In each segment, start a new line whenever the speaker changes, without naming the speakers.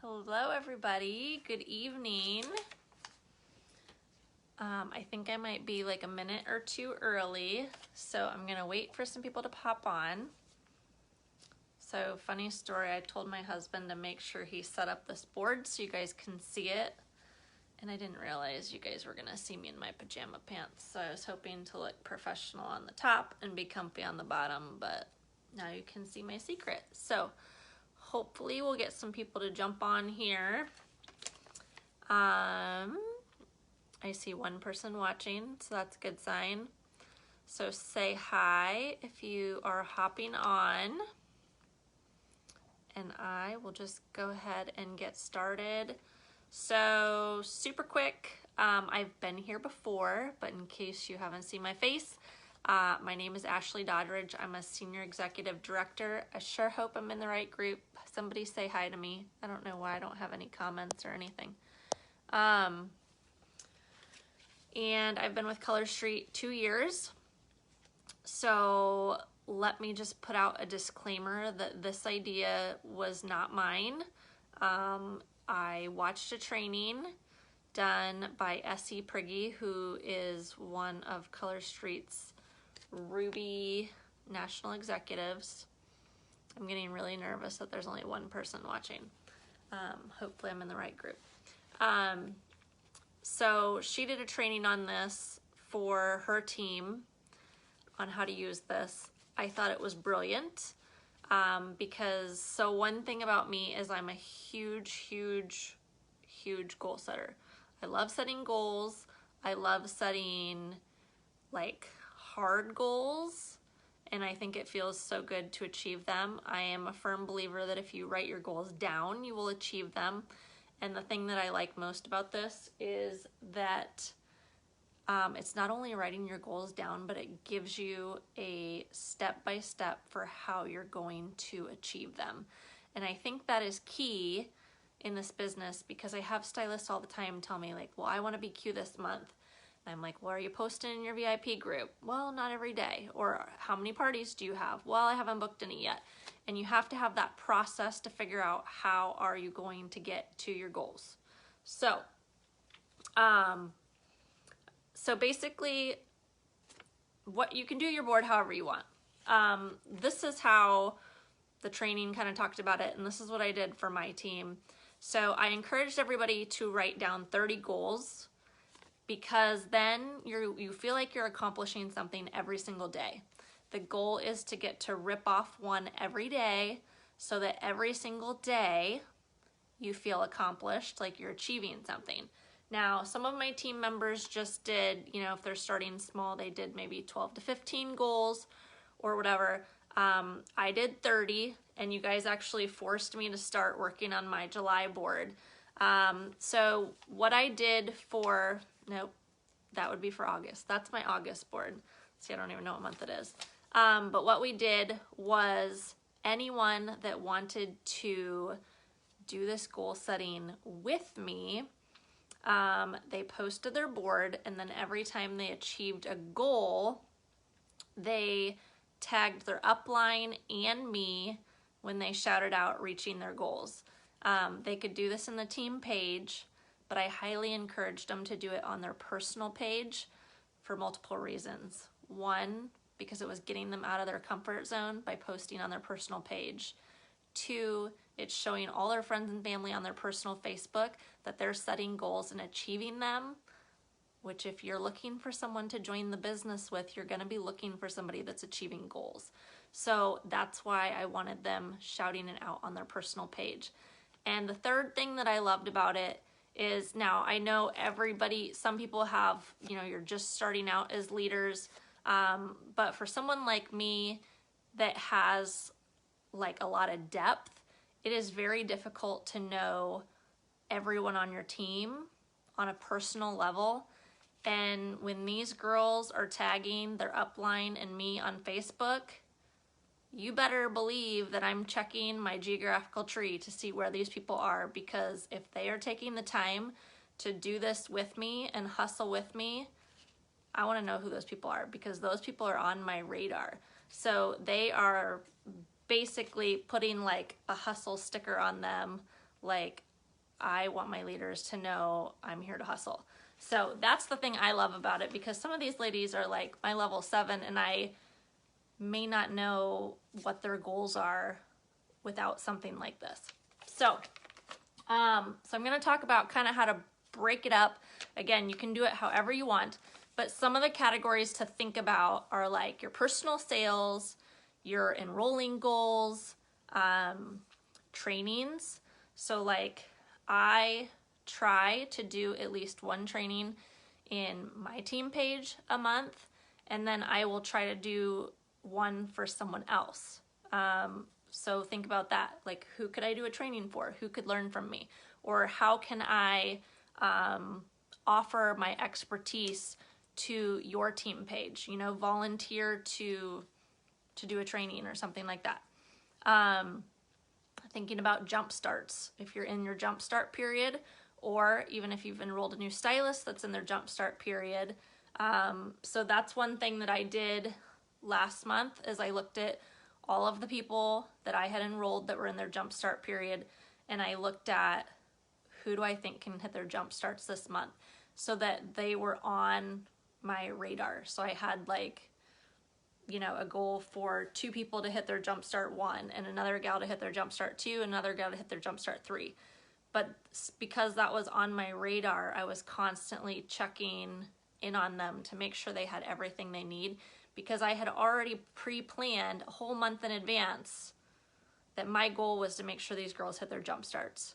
Hello everybody, good evening. I think I might be like a minute or two early, so I'm gonna wait for some people to pop on. So funny story, I told my husband to make sure he set up this board so you guys can see it, and I didn't realize you guys were gonna see me in my pajama pants, so I was hoping to look professional on the top and be comfy on the bottom, but now you can see my secret. So hopefully we'll get some people to jump on here. I see one person watching, so that's a good sign. So say hi if you are hopping on, and I will just go ahead and get started. So super quick, I've been here before, but in case you haven't seen my face, my name is Ashley Doddridge. I'm a Senior Executive Director. I sure hope I'm in the right group. Somebody say hi to me. I don't know why I don't have any comments or anything. And I've been with Color Street 2 years. So let me just put out a disclaimer that this idea was not mine. I watched a training done by Essie Prigge, who is one of Color Street's Ruby national executives. I'm getting really nervous that there's only one person watching. Hopefully I'm in the right group. So she did a training on this for her team on how to use this. I thought it was brilliant because one thing about me is I'm a huge goal setter. I love setting goals. I love setting like hard goals, and I think it feels so good to achieve them. I am a firm believer that if you write your goals down, you will achieve them. And the thing that I like most about this is that it's not only writing your goals down, but it gives you a step-by-step for how you're going to achieve them. And I think that is key in this business because I have stylists all the time tell me like, well, I want to be cute this month. And I'm like, well, are you posting in your VIP group? Well, not every day. Or how many parties do you have? Well, I haven't booked any yet. And you have to have that process to figure out how are you going to get to your goals. So, basically, what you can do your board however you want. This is how the training kind of talked about it, and this is what I did for my team. So I encouraged everybody to write down 30 goals because then you feel like you're accomplishing something every single day. The goal is to get to rip off one every day so that every single day you feel accomplished, like you're achieving something. Now, some of my team members just did, if they're starting small, they did maybe 12 to 15 goals or whatever. I did 30, and you guys actually forced me to start working on my July board. So what I did nope, that would be for August. That's my August board. See, I don't even know what month it is. But what we did was anyone that wanted to do this goal setting with me, they posted their board, and then every time they achieved a goal, they tagged their upline and me when they shouted out reaching their goals. They could do this in the team page, but I highly encouraged them to do it on their personal page for multiple reasons. One, because it was getting them out of their comfort zone by posting on their personal page. Two, it's showing all their friends and family on their personal Facebook that they're setting goals and achieving them, which if you're looking for someone to join the business with, you're going to be looking for somebody that's achieving goals. So that's why I wanted them shouting it out on their personal page. And the third thing that I loved about it is, now I know some people have, you're just starting out as leaders, but for someone like me that has like a lot of depth, it is very difficult to know everyone on your team on a personal level. And when these girls are tagging their upline and me on Facebook, you better believe that I'm checking my geographical tree to see where these people are, because if they are taking the time to do this with me and hustle with me, I want to know who those people are, because those people are on my radar. So they are basically putting like a hustle sticker on them, like I want my leaders to know I'm here to hustle. So that's the thing I love about it, because some of these ladies are like my level 7 and I may not know what their goals are without something like this. So, I'm going to talk about kind of how to break it up. Again, you can do it however you want, but some of the categories to think about are like your personal sales, your enrolling goals, trainings. So like I try to do at least one training in my team page a month, and then I will try to do one for someone else. So think about that. Like, who could I do a training for? Who could learn from me? Or how can I offer my expertise to your team page? You know, volunteer to do a training or something like that. Thinking about jump starts. If you're in your jump start period, or even if you've enrolled a new stylist that's in their jump start period. So that's one thing that I did last month, is I looked at all of the people that I had enrolled that were in their jump start period, and I looked at who do I think can hit their jump starts this month, so that they were on my radar. So I had like, you know, a goal for 2 people to hit their jump start 1, and another gal to hit their jump start 2, another gal to hit their jump start 3. But because that was on my radar, I was constantly checking in on them to make sure they had everything they need, because I had already pre-planned a whole month in advance that my goal was to make sure these girls hit their jump starts.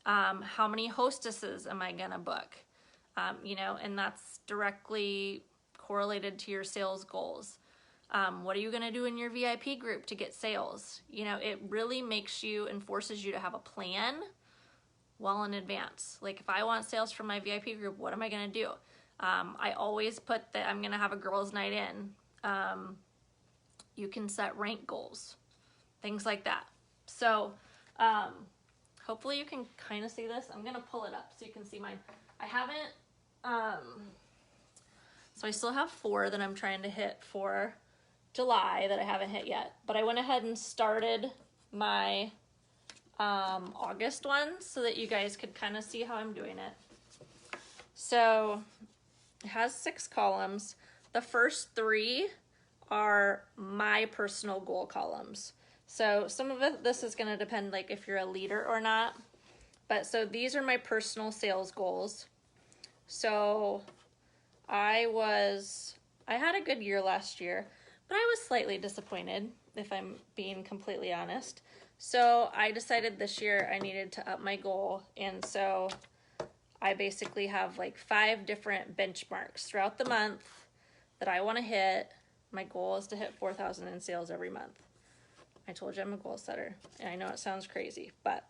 How many hostesses am I gonna book? You know, and that's directly correlated to your sales goals. What are you gonna do in your VIP group to get sales? You know, it really makes you and forces you to have a plan well in advance. Like, if I want sales from my VIP group, what am I gonna do? I always put that I'm gonna have a girls' night in. You can set rank goals, things like that. So hopefully you can kind of see this. I'm gonna pull it up so you can see mine. I haven't, so I still have 4 that I'm trying to hit for July that I haven't hit yet, but I went ahead and started my August one so that you guys could kind of see how I'm doing it. So it has 6 columns. The first 3 are my personal goal columns. So some of this is going to depend, like, if you're a leader or not. But so these are my personal sales goals. So I had a good year last year, but I was slightly disappointed, if I'm being completely honest. So I decided this year I needed to up my goal, and so I basically have like 5 different benchmarks throughout the month that I want to hit. My goal is to hit 4,000 in sales every month. I told you I'm a goal setter, and I know it sounds crazy, but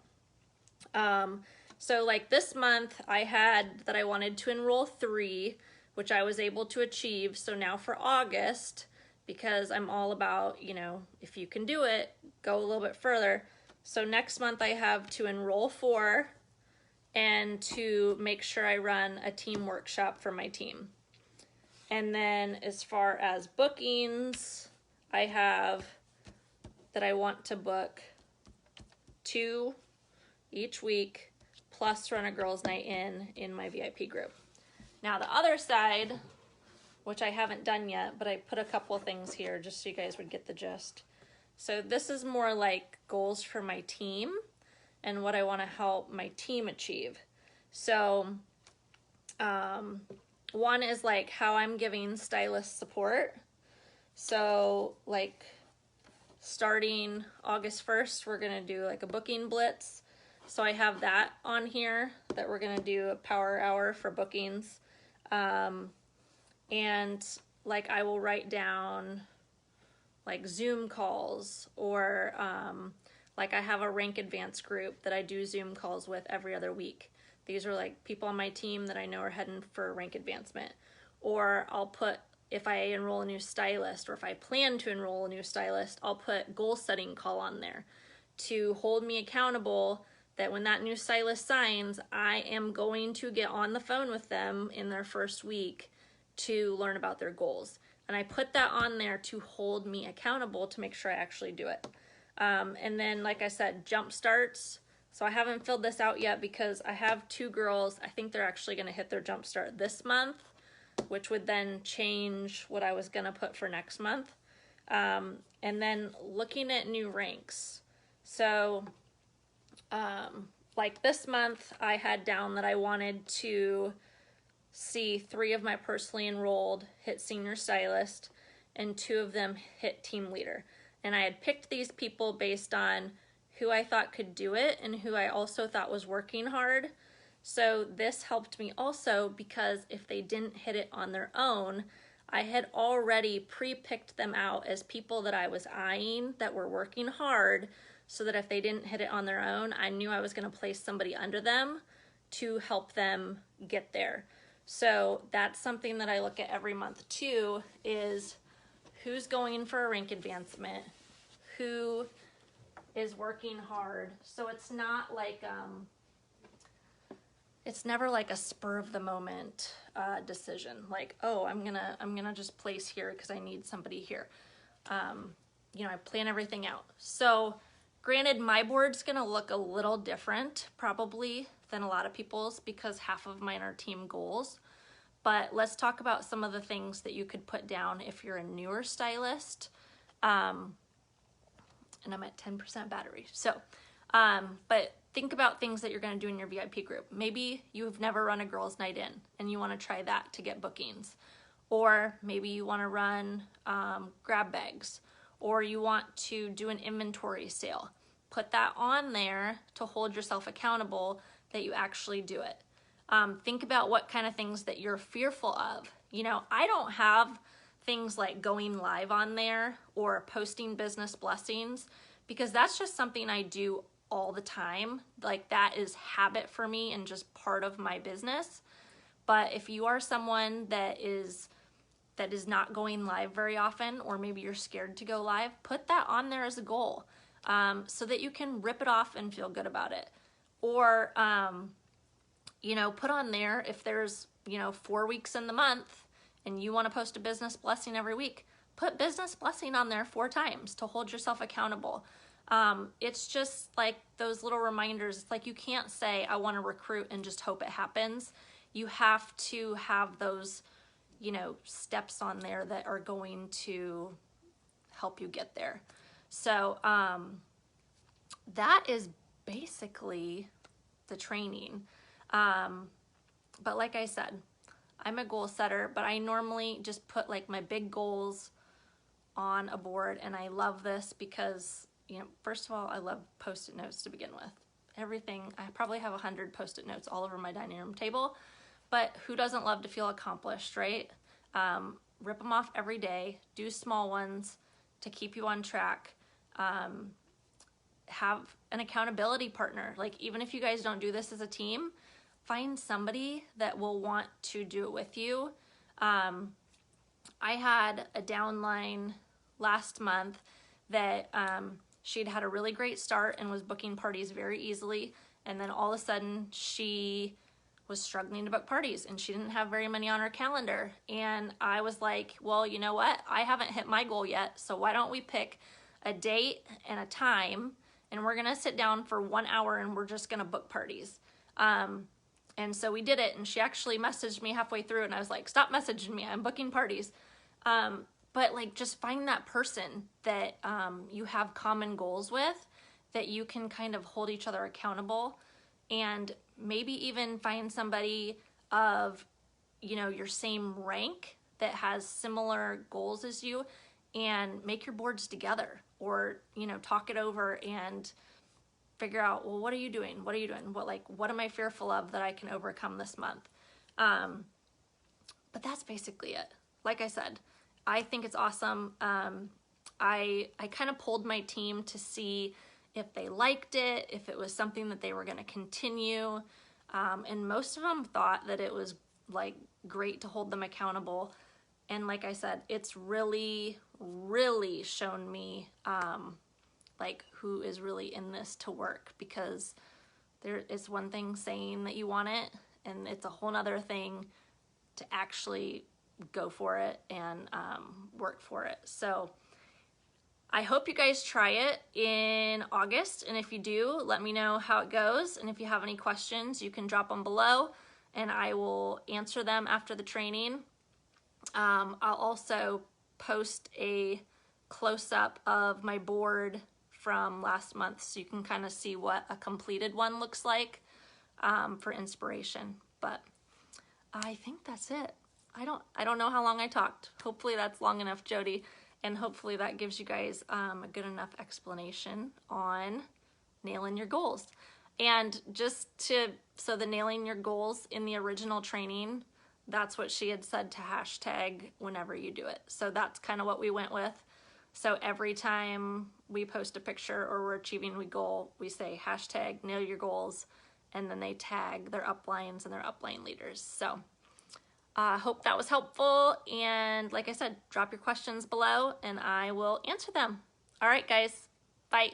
so like this month I had that I wanted to enroll 3, which I was able to achieve. So now for August, because I'm all about, you know, if you can do it, go a little bit further. So next month I have to enroll 4 and to make sure I run a team workshop for my team. And then as far as bookings, I have that I want to book 2 each week, plus run a girls' night in my VIP group. Now the other side, which I haven't done yet, but I put a couple of things here just so you guys would get the gist. So this is more like goals for my team and what I want to help my team achieve. So one is like how I'm giving stylist support. So like starting August 1st, we're going to do like a booking blitz. So I have that on here, that we're going to do a power hour for bookings. And like I will write down like Zoom calls, or like I have a rank advanced group that I do Zoom calls with every other week. These are like people on my team that I know are heading for rank advancement. Or I'll put, if I enroll a new stylist, or if I plan to enroll a new stylist, I'll put goal setting call on there to hold me accountable that when that new stylist signs, I am going to get on the phone with them in their first week to learn about their goals. And I put that on there to hold me accountable to make sure I actually do it. And then, like I said, jump starts, So I haven't filled this out yet because I have 2 girls. I think they're actually going to hit their jump start this month, which would then change what I was going to put for next month. And then looking at new ranks. So like this month, I had down that I wanted to see 3 of my personally enrolled hit senior stylist and 2 of them hit team leader. And I had picked these people based on who I thought could do it and who I also thought was working hard. So this helped me also because if they didn't hit it on their own, I had already pre-picked them out as people that I was eyeing that were working hard, so that if they didn't hit it on their own, I knew I was going to place somebody under them to help them get there. So that's something that I look at every month too, is who's going for a rank advancement, who is working hard. So it's not like, it's never like a spur of the moment decision. Like, oh, I'm gonna just place here because I need somebody here. You know, I plan everything out. So granted, my board's gonna look a little different probably than a lot of people's because half of mine are team goals. But let's talk about some of the things that you could put down if you're a newer stylist. And I'm at 10% battery. So, but think about things that you're gonna do in your VIP group. Maybe you've never run a girls' night in and you wanna try that to get bookings. Or maybe you wanna run grab bags, or you want to do an inventory sale. Put that on there to hold yourself accountable that you actually do it. Think about what kind of things that you're fearful of. You know, I don't have things like going live on there or posting business blessings because that's just something I do all the time. Like that is habit for me and just part of my business. But if you are someone that is not going live very often, or maybe you're scared to go live, put that on there as a goal so that you can rip it off and feel good about it. Or, you know, put on there if there's, you know, 4 weeks in the month and you want to post a business blessing every week, put business blessing on there 4 times to hold yourself accountable. It's just like those little reminders. It's like you can't say, I want to recruit and just hope it happens. You have to have those, you know, steps on there that are going to help you get there. So that is basically the training. But like I said, I'm a goal setter, but I normally just put like my big goals on a board, and I love this because, you know, first of all, I love Post-it notes to begin with. Everything, I probably have 100 Post-it notes all over my dining room table, but who doesn't love to feel accomplished, right? Rip them off every day, do small ones to keep you on track. Have an accountability partner. Like even if you guys don't do this as a team, find somebody that will want to do it with you. I had a downline last month that she'd had a really great start and was booking parties very easily, and then all of a sudden she was struggling to book parties and she didn't have very many on her calendar. And I was like, well, you know what? I haven't hit my goal yet, so why don't we pick a date and a time, and we're gonna sit down for 1 hour and we're just gonna book parties. And so we did it, and she actually messaged me halfway through, and I was like, stop messaging me, I'm booking parties. But like just find that person that you have common goals with, that you can kind of hold each other accountable, and maybe even find somebody of, you know, your same rank that has similar goals as you, and make your boards together, or, you know, talk it over and figure out, well, what are you doing? What are you doing? What am I fearful of that I can overcome this month? But that's basically it. Like I said, I think it's awesome. I kind of polled my team to see if they liked it, if it was something that they were going to continue. And most of them thought that it was like great to hold them accountable. And like I said, it's really, really shown me like who is really in this to work, because there is one thing saying that you want it, and it's a whole nother thing to actually go for it and work for it. So I hope you guys try it in August, and if you do, let me know how it goes, and if you have any questions, you can drop them below, and I will answer them after the training. I'll also post a close-up of my board from last month so you can kind of see what a completed one looks like for inspiration. But I think that's it. I don't know how long I talked. Hopefully that's long enough, Jody, and hopefully that gives you guys a good enough explanation on nailing your goals. And so the nailing your goals in the original training, that's what she had said to hashtag whenever you do it. So that's kind of what we went with. So every time we post a picture or we're achieving a goal, we say hashtag nail your goals, and then they tag their uplines and their upline leaders. So I hope that was helpful. And like I said, drop your questions below and I will answer them. All right, guys, bye.